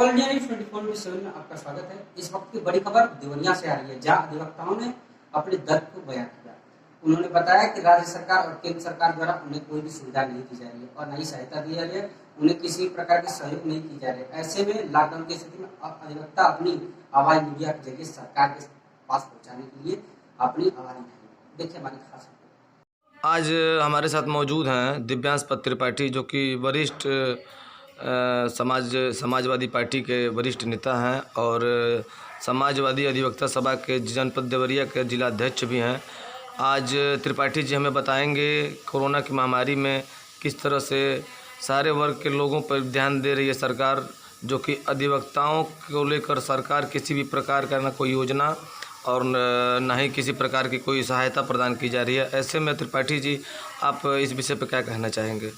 All India news 24/7 में आपका स्वागत है। इस वक्त की बड़ी खबर देवरिया से आ रही है, जहां अधिवक्ताओं ने अपने दर्द को बयां किया। उन्होंने बताया कि राज्य सरकार और केंद्र सरकार द्वारा उन्हें कोई भी सुविधा नहीं दी जा रही है और न ही सहायता दी जा रही है। उन्हें किसी प्रकार की सहयोग नहीं की जा रही है। ऐसे में लॉकडाउन की स्थिति में अधिवक्ता अपनी आवाज मीडिया के जरिए सरकार के पास पहुँचाने के लिए अपनी आवाज उठाएंगे। देखिए हमारी खास। आज हमारे साथ मौजूद हैं दिव्यांश पद त्रिपाठी, जो कि वरिष्ठ समाजवादी पार्टी के वरिष्ठ नेता हैं और समाजवादी अधिवक्ता सभा के जनपद देवरिया के जिला अध्यक्ष भी हैं। आज त्रिपाठी जी हमें बताएंगे कोरोना की महामारी में किस तरह से सारे वर्ग के लोगों पर ध्यान दे रही है सरकार, जो कि अधिवक्ताओं को लेकर सरकार किसी भी प्रकार का न कोई योजना और न ही किसी प्रकार की कोई सहायता प्रदान की जा रही है। ऐसे में त्रिपाठी जी, आप इस विषय पर क्या कहना चाहेंगे?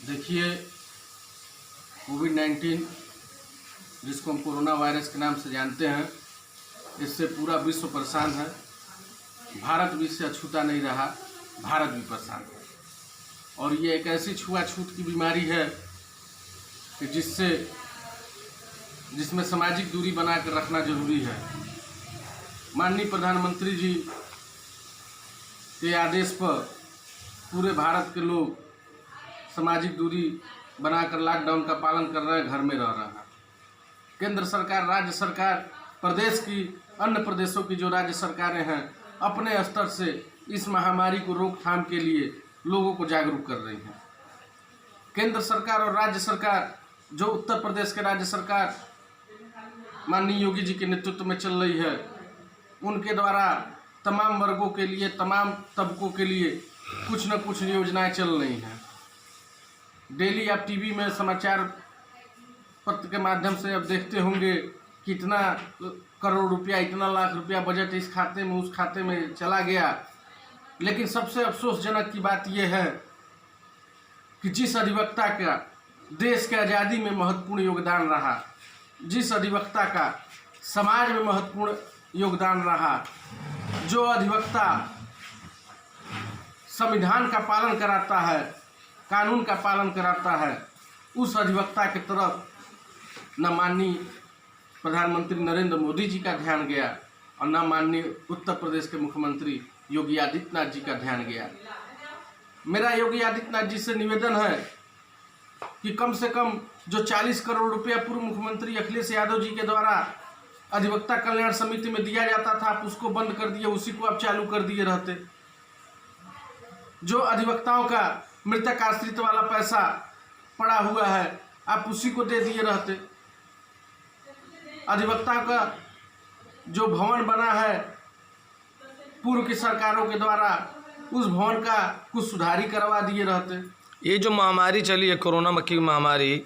देखिए, कोविड-19 जिसको हम कोरोना वायरस के नाम से जानते हैं, इससे पूरा विश्व परेशान है। भारत भी इससे अछूता नहीं रहा, भारत भी परेशान है। और ये एक ऐसी छुआछूत की बीमारी है कि जिसमें सामाजिक दूरी बनाकर रखना जरूरी है। माननीय प्रधानमंत्री जी के आदेश पर पूरे भारत के लोग सामाजिक दूरी बनाकर लॉकडाउन का पालन कर रहे हैं, घर में रह रहे हैं। केंद्र सरकार, राज्य सरकार, प्रदेश की अन्य प्रदेशों की जो राज्य सरकारें हैं, अपने स्तर से इस महामारी को रोकथाम के लिए लोगों को जागरूक कर रही हैं। केंद्र सरकार और राज्य सरकार, जो उत्तर प्रदेश के राज्य सरकार माननीय योगी जी के नेतृत्व में चल रही है, उनके द्वारा तमाम वर्गों के लिए, तमाम तबकों के लिए कुछ न कुछ योजनाएं चल रही हैं। डेली आप टीवी में समाचार पत्र के माध्यम से अब देखते होंगे कि इतना करोड़ रुपया, इतना लाख रुपया बजट इस खाते में, उस खाते में चला गया। लेकिन सबसे अफसोसजनक की बात यह है कि जिस अधिवक्ता का देश के आज़ादी में महत्वपूर्ण योगदान रहा, जिस अधिवक्ता का समाज में महत्वपूर्ण योगदान रहा, जो अधिवक्ता संविधान का पालन कराता है, कानून का पालन कराता है, उस अधिवक्ता की तरफ न माननीय प्रधानमंत्री नरेंद्र मोदी जी का ध्यान गया और न माननीय उत्तर प्रदेश के मुख्यमंत्री योगी आदित्यनाथ जी का ध्यान गया। मेरा योगी आदित्यनाथ जी से निवेदन है कि कम से कम जो 40 करोड़ रुपया पूर्व मुख्यमंत्री अखिलेश यादव जी के द्वारा अधिवक्ता कल्याण समिति में दिया जाता था, आप उसको बंद कर दिए, उसी को आप चालू कर दिए रहते। जो अधिवक्ताओं का मृतक आश्रित वाला पैसा पड़ा हुआ है, आप उसी को दे दिए रहते। अधिवक्ता का जो भवन बना है पूर्व की सरकारों के द्वारा, उस भवन का कुछ सुधारी करवा दिए रहते। ये जो महामारी चली है, कोरोना की महामारी,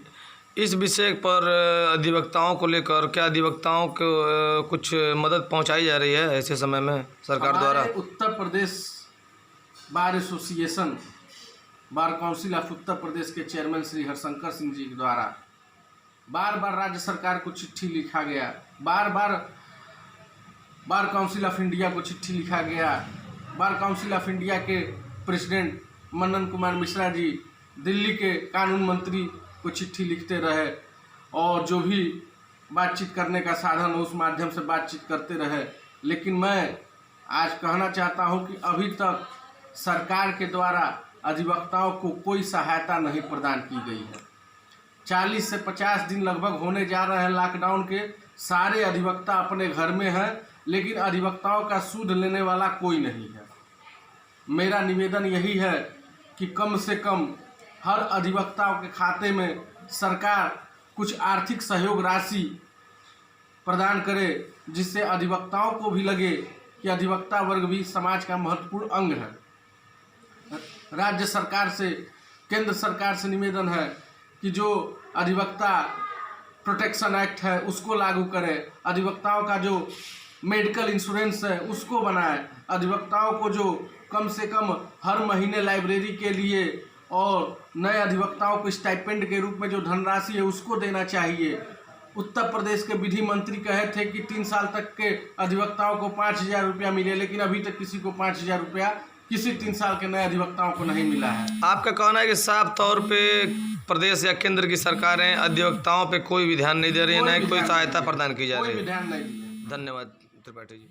इस विषय पर अधिवक्ताओं को लेकर क्या अधिवक्ताओं को कुछ मदद पहुंचाई जा रही है ऐसे समय में सरकार द्वारा? Uttar Pradesh bar association, bar council of Uttar Pradesh के चेयरमैन श्री हरशंकर सिंह जी के द्वारा बार बार राज्य सरकार को चिट्ठी लिखा गया, बार बार बार काउंसिल ऑफ इंडिया को चिट्ठी लिखा गया। बार काउंसिल ऑफ इंडिया के प्रेसिडेंट मनन कुमार मिश्रा जी दिल्ली के कानून मंत्री को चिट्ठी लिखते रहे और जो भी बातचीत करने का साधन हो उस माध्यम से बातचीत करते रहे। लेकिन मैं आज कहना चाहता हूं कि अभी तक सरकार के द्वारा अधिवक्ताओं को कोई सहायता नहीं प्रदान की गई है। 40 से 50 दिन लगभग होने जा रहे हैं लॉकडाउन के, सारे अधिवक्ता अपने घर में हैं, लेकिन अधिवक्ताओं का सूद लेने वाला कोई नहीं है। मेरा निवेदन यही है कि कम से कम हर अधिवक्ताओं के खाते में सरकार कुछ आर्थिक सहयोग राशि प्रदान करे, जिससे अधिवक्ताओं को भी लगे कि अधिवक्ता वर्ग भी समाज का महत्वपूर्ण अंग है। राज्य सरकार से, केंद्र सरकार से निवेदन है कि जो अधिवक्ता प्रोटेक्शन एक्ट है उसको लागू करें, अधिवक्ताओं का जो मेडिकल इंश्योरेंस है उसको बनाए, अधिवक्ताओं को जो कम से कम हर महीने लाइब्रेरी के लिए और नए अधिवक्ताओं को स्टाइपेंड के रूप में जो धनराशि है उसको देना चाहिए। उत्तर प्रदेश के विधि मंत्री कहे थे कि 3 साल तक के अधिवक्ताओं को 5,000 रुपया मिले, लेकिन अभी तक किसी को 5,000 रुपया किसी 3 साल के नए अधिवक्ताओं को नहीं मिला है। आपका कहना है कि साफ तौर पे प्रदेश या केंद्र की सरकारें अधिवक्ताओं पे कोई भी ध्यान नहीं दे रही है, न ही कोई सहायता प्रदान की जा रही कोई है। भी ध्यान नहीं दिया। धन्यवाद त्रिपाठी जी।